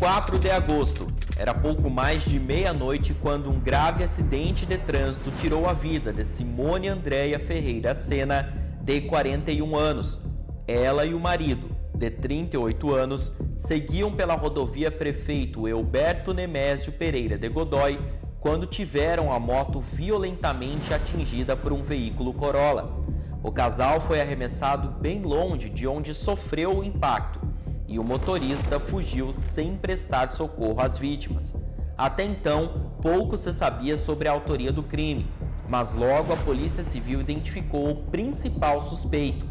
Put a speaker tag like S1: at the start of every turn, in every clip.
S1: 4 de agosto. Era pouco mais de meia-noite quando um grave acidente de trânsito tirou a vida de Simone Andréia Ferreira Sena, de 41 anos. Ela e o marido, de 38 anos, seguiam pela rodovia Prefeito Elberto Nemésio Pereira de Godoy quando tiveram a moto violentamente atingida por um veículo Corolla. O casal foi arremessado bem longe de onde sofreu o impacto e o motorista fugiu sem prestar socorro às vítimas. Até então, pouco se sabia sobre a autoria do crime, mas logo a Polícia Civil identificou o principal suspeito.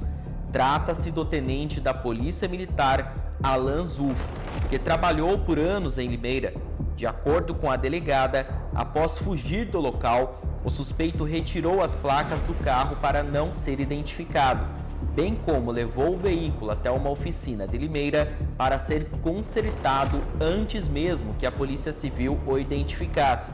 S1: Trata-se do tenente da Polícia Militar, Alan Zufo, que trabalhou por anos em Limeira. De acordo com a delegada, após fugir do local, o suspeito retirou as placas do carro para não ser identificado, bem como levou o veículo até uma oficina de Limeira para ser consertado antes mesmo que a Polícia Civil o identificasse.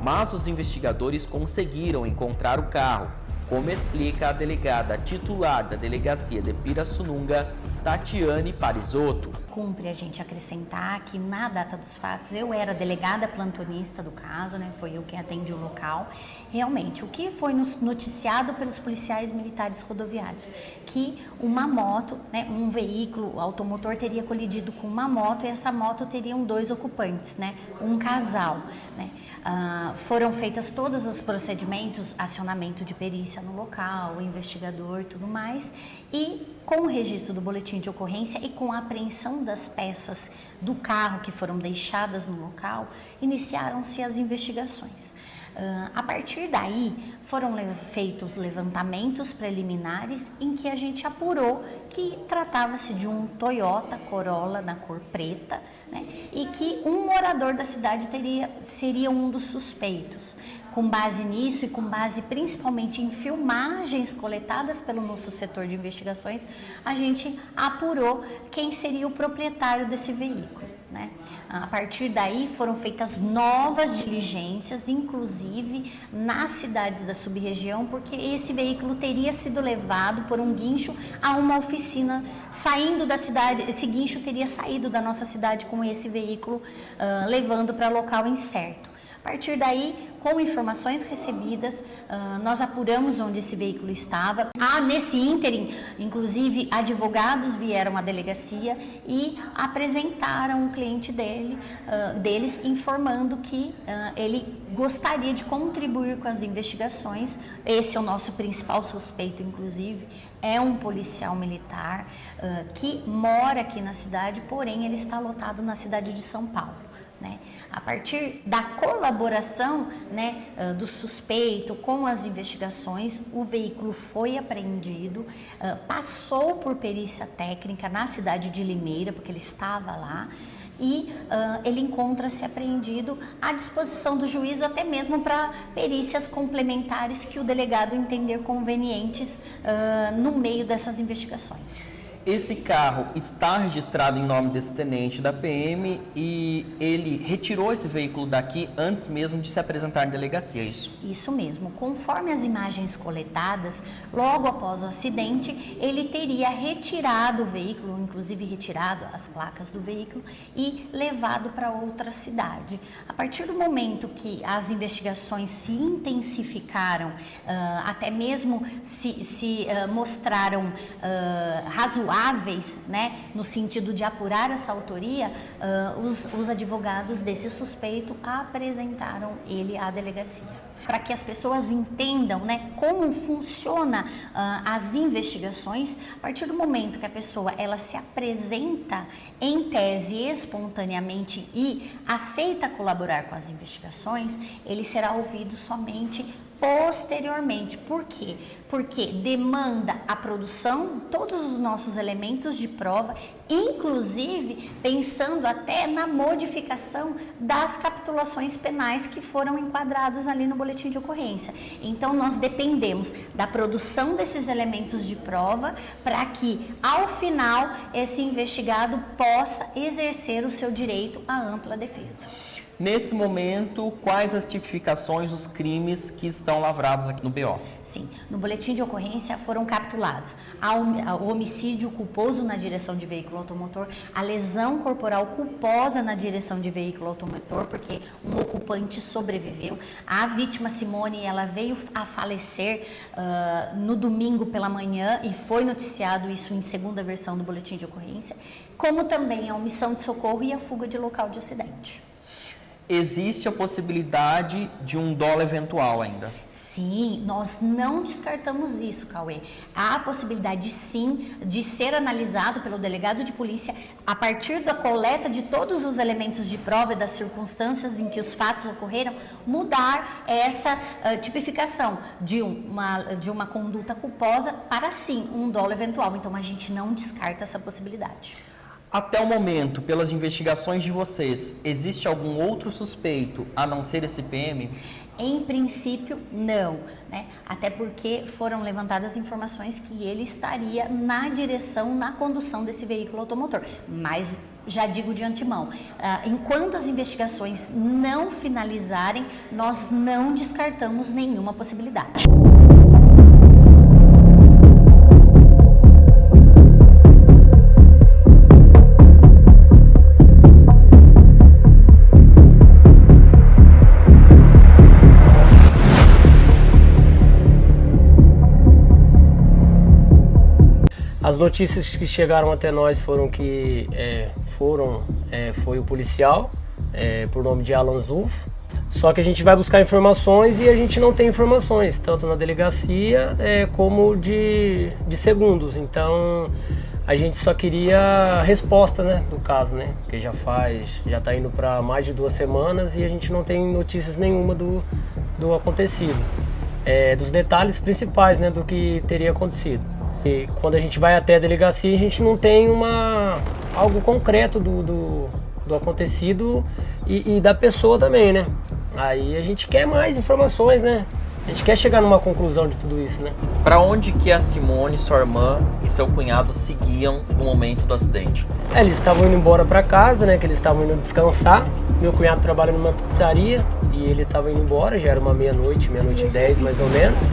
S1: Mas os investigadores conseguiram encontrar o carro, como explica a delegada titular da Delegacia de Pirassununga, Tatiane Parisotto.
S2: Cumpre a gente acrescentar que na data dos fatos eu era delegada plantonista do caso, foi eu quem atende o local. Realmente, o que foi noticiado pelos policiais militares rodoviários, que uma moto, um veículo automotor teria colidido com uma moto e essa moto teriam 2 ocupantes, um casal. Foram feitas todos os procedimentos, acionamento de perícia no local, o investigador e tudo mais, e com o registro do boletim de ocorrência e com a apreensão das peças do carro que foram deixadas no local, iniciaram-se as investigações. A partir daí, foram feitos levantamentos preliminares em que a gente apurou que tratava-se de um Toyota Corolla na cor preta, e que um morador da cidade seria um dos suspeitos. Com base nisso e com base principalmente em filmagens coletadas pelo nosso setor de investigações, a gente apurou quem seria o proprietário desse veículo. A partir daí foram feitas novas diligências, inclusive nas cidades da sub-região, porque esse veículo teria sido levado por um guincho a uma oficina saindo da cidade. Esse guincho teria saído da nossa cidade com esse veículo levando para local incerto. A partir daí, com informações recebidas, nós apuramos onde esse veículo estava. Nesse ínterim, inclusive, advogados vieram à delegacia e apresentaram o cliente deles, informando que ele gostaria de contribuir com as investigações. Esse é o nosso principal suspeito, inclusive, é um policial militar que mora aqui na cidade, porém ele está lotado na cidade de São Paulo. A partir da colaboração do suspeito com as investigações, o veículo foi apreendido, passou por perícia técnica na cidade de Limeira, porque ele estava lá, e ele encontra-se apreendido à disposição do juiz, ou até mesmo para perícias complementares que o delegado entender convenientes no meio dessas investigações.
S1: Esse carro está registrado em nome desse tenente da PM e ele retirou esse veículo daqui antes mesmo de se apresentar na delegacia, é isso?
S2: Isso mesmo. Conforme as imagens coletadas, logo após o acidente, ele teria retirado o veículo, inclusive retirado as placas do veículo e levado para outra cidade. A partir do momento que as investigações se intensificaram, até mesmo se mostraram razoáveis, no sentido de apurar essa autoria, os advogados desse suspeito apresentaram ele à delegacia. Para que as pessoas entendam como funciona as investigações, a partir do momento que a pessoa ela se apresenta em tese espontaneamente e aceita colaborar com as investigações, ele será ouvido somente posteriormente. Por quê? Porque demanda a produção de todos os nossos elementos de prova, inclusive pensando até na modificação das capitulações penais que foram enquadrados ali no boletim de ocorrência. Então, nós dependemos da produção desses elementos de prova para que, ao final, esse investigado possa exercer o seu direito à ampla defesa.
S1: Nesse momento, quais as tipificações, os crimes que estão lavrados aqui no BO?
S2: Sim, no boletim de ocorrência foram capitulados o homicídio culposo na direção de veículo automotor, a lesão corporal culposa na direção de veículo automotor, porque um ocupante sobreviveu. A vítima Simone, ela veio a falecer no domingo pela manhã e foi noticiado isso em segunda versão do boletim de ocorrência, como também a omissão de socorro e a fuga de local de acidente.
S1: Existe a possibilidade de um dolo eventual ainda?
S2: Sim, nós não descartamos isso, Cauê. Há a possibilidade, sim, de ser analisado pelo delegado de polícia a partir da coleta de todos os elementos de prova e das circunstâncias em que os fatos ocorreram, mudar essa tipificação de uma conduta culposa para, sim, um dolo eventual. Então, a gente não descarta essa possibilidade.
S1: Até o momento, pelas investigações de vocês, existe algum outro suspeito a não ser esse PM?
S2: Em princípio, não, né? Até porque foram levantadas informações que ele estaria na condução desse veículo automotor. Mas já digo de antemão, enquanto as investigações não finalizarem, nós não descartamos nenhuma possibilidade.
S3: As notícias que chegaram até nós foram que foi o policial, por nome de Alan Zulf. Só que a gente vai buscar informações e a gente não tem informações, tanto na delegacia como de segundos. Então a gente só queria a resposta, né, do caso, né? Porque já está indo para mais de 2 semanas e a gente não tem notícias nenhuma do acontecido, dos detalhes principais, né, do que teria acontecido. E quando a gente vai até a delegacia, a gente não tem algo concreto do acontecido e da pessoa também, né? Aí a gente quer mais informações, né? A gente quer chegar numa conclusão de tudo isso, né?
S1: Para onde que a Simone, sua irmã e seu cunhado seguiam no momento do acidente?
S3: Eles estavam indo embora para casa, né? Que eles estavam indo descansar. Meu cunhado trabalha numa pizzaria e ele estava indo embora, já era uma meia-noite e 10 mais ou menos.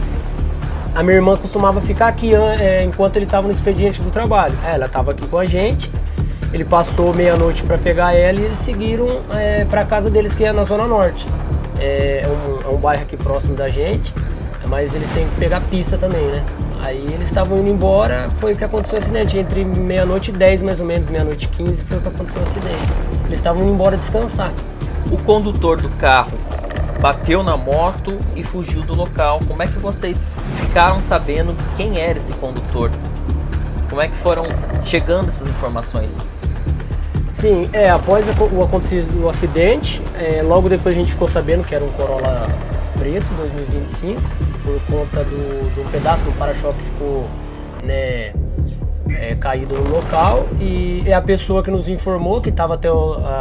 S3: A minha irmã costumava ficar aqui enquanto ele estava no expediente do trabalho. Ela estava aqui com a gente, ele passou meia-noite para pegar ela e eles seguiram para a casa deles, que é na Zona Norte. É um bairro aqui próximo da gente, mas eles têm que pegar pista também, né? Aí eles estavam indo embora, foi o que aconteceu o acidente. Entre meia-noite e 10 mais ou menos, meia-noite e 15 foi o que aconteceu o acidente. Eles estavam indo embora descansar.
S1: O condutor do carro bateu na moto e fugiu do local. Como é que vocês ficaram sabendo quem era esse condutor? Como é que foram chegando essas informações?
S3: Sim, após o acontecido do acidente, logo depois a gente ficou sabendo que era um Corolla preto 2025, por conta de um pedaço do para-choque que ficou, né, caído no local, e a pessoa que nos informou que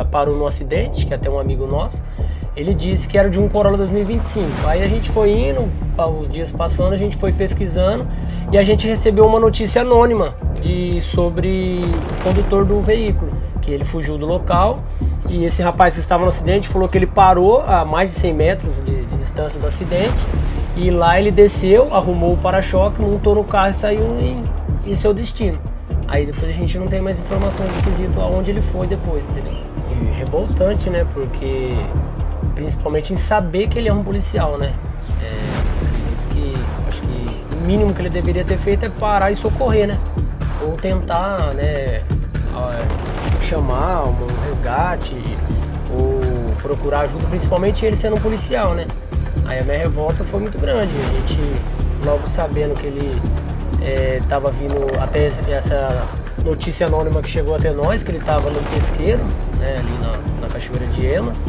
S3: parou no acidente, que é até um amigo nosso, ele disse que era de um Corolla 2025. Aí a gente foi indo, os dias passando, a gente foi pesquisando e a gente recebeu uma notícia anônima sobre o condutor do veículo, que ele fugiu do local, e esse rapaz que estava no acidente falou que ele parou a mais de 100 metros de distância do acidente, e lá ele desceu, arrumou o para-choque, montou no carro e saiu em seu destino. Aí depois a gente não tem mais informação do quesito aonde ele foi depois, entendeu? E revoltante, né, porque principalmente em saber que ele é um policial, né? Acho que o mínimo que ele deveria ter feito é parar e socorrer, né? Ou tentar, né, chamar um resgate ou procurar ajuda, principalmente ele sendo um policial, né? Aí a minha revolta foi muito grande. A gente, logo sabendo que ele estava vindo, até essa notícia anônima que chegou até nós, que ele estava no pesqueiro, né, ali na Cachoeira de Emas,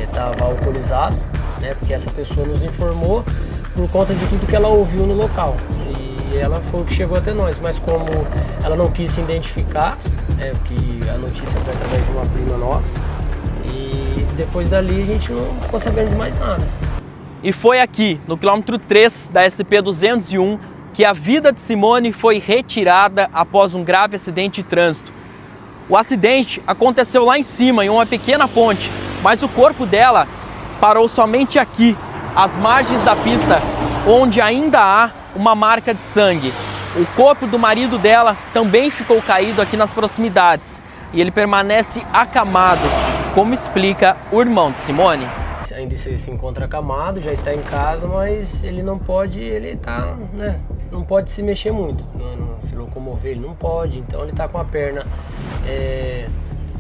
S3: estava alcoolizado, né, porque essa pessoa nos informou por conta de tudo que ela ouviu no local, e ela foi o que chegou até nós, mas como ela não quis se identificar, porque a notícia foi através de uma prima nossa, e depois dali a gente não ficou sabendo de mais nada.
S1: E foi aqui, no quilômetro 3 da SP-201, que a vida de Simone foi retirada após um grave acidente de trânsito. O acidente aconteceu lá em cima, em uma pequena ponte, mas o corpo dela parou somente aqui, às margens da pista, onde ainda há uma marca de sangue. O corpo do marido dela também ficou caído aqui nas proximidades e ele permanece acamado, como explica o irmão de Simone.
S3: Ainda se encontra acamado, já está em casa, mas ele não pode, não pode se mexer muito, não se locomover, ele não pode, então ele está com a perna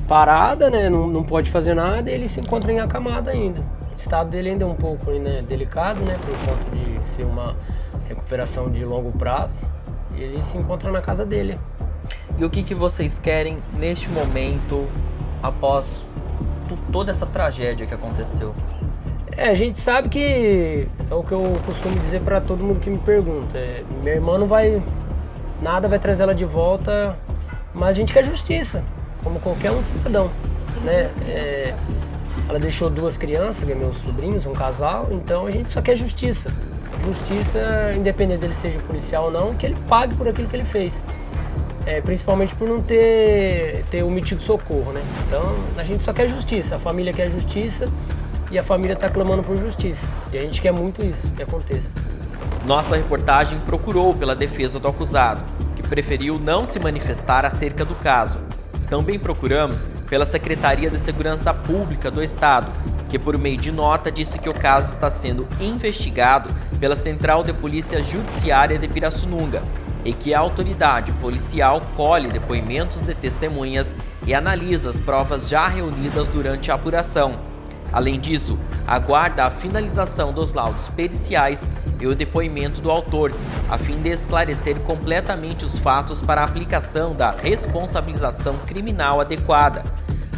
S3: parada, né, não pode fazer nada e ele se encontra em acamado ainda. O estado dele ainda é um pouco delicado, né, por conta de ser uma recuperação de longo prazo, e ele se encontra na casa dele.
S1: E o que vocês querem neste momento, após toda essa tragédia que aconteceu?
S3: A gente sabe que é o que eu costumo dizer para todo mundo que me pergunta. Minha irmã nada vai trazer ela de volta, mas a gente quer justiça, como qualquer um cidadão, né? Ela deixou 2 crianças, que é meus sobrinhos, um casal, então a gente só quer justiça. Justiça, independente dele seja policial ou não, que ele pague por aquilo que ele fez. Principalmente por não ter omitido socorro, né? Então a gente só quer justiça, a família quer justiça. E a família está clamando por justiça. E a gente quer muito isso, que aconteça.
S1: Nossa reportagem procurou pela defesa do acusado, que preferiu não se manifestar acerca do caso. Também procuramos pela Secretaria de Segurança Pública do Estado, que por meio de nota disse que o caso está sendo investigado pela Central de Polícia Judiciária de Pirassununga e que a autoridade policial colhe depoimentos de testemunhas e analisa as provas já reunidas durante a apuração. Além disso, aguarda a finalização dos laudos periciais e o depoimento do autor, a fim de esclarecer completamente os fatos para a aplicação da responsabilização criminal adequada.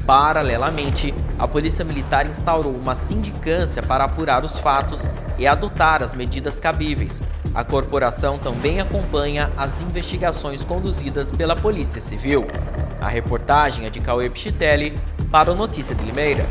S1: Paralelamente, a Polícia Militar instaurou uma sindicância para apurar os fatos e adotar as medidas cabíveis. A corporação também acompanha as investigações conduzidas pela Polícia Civil. A reportagem é de Cauê Pichitelli para o Notícia de Limeira.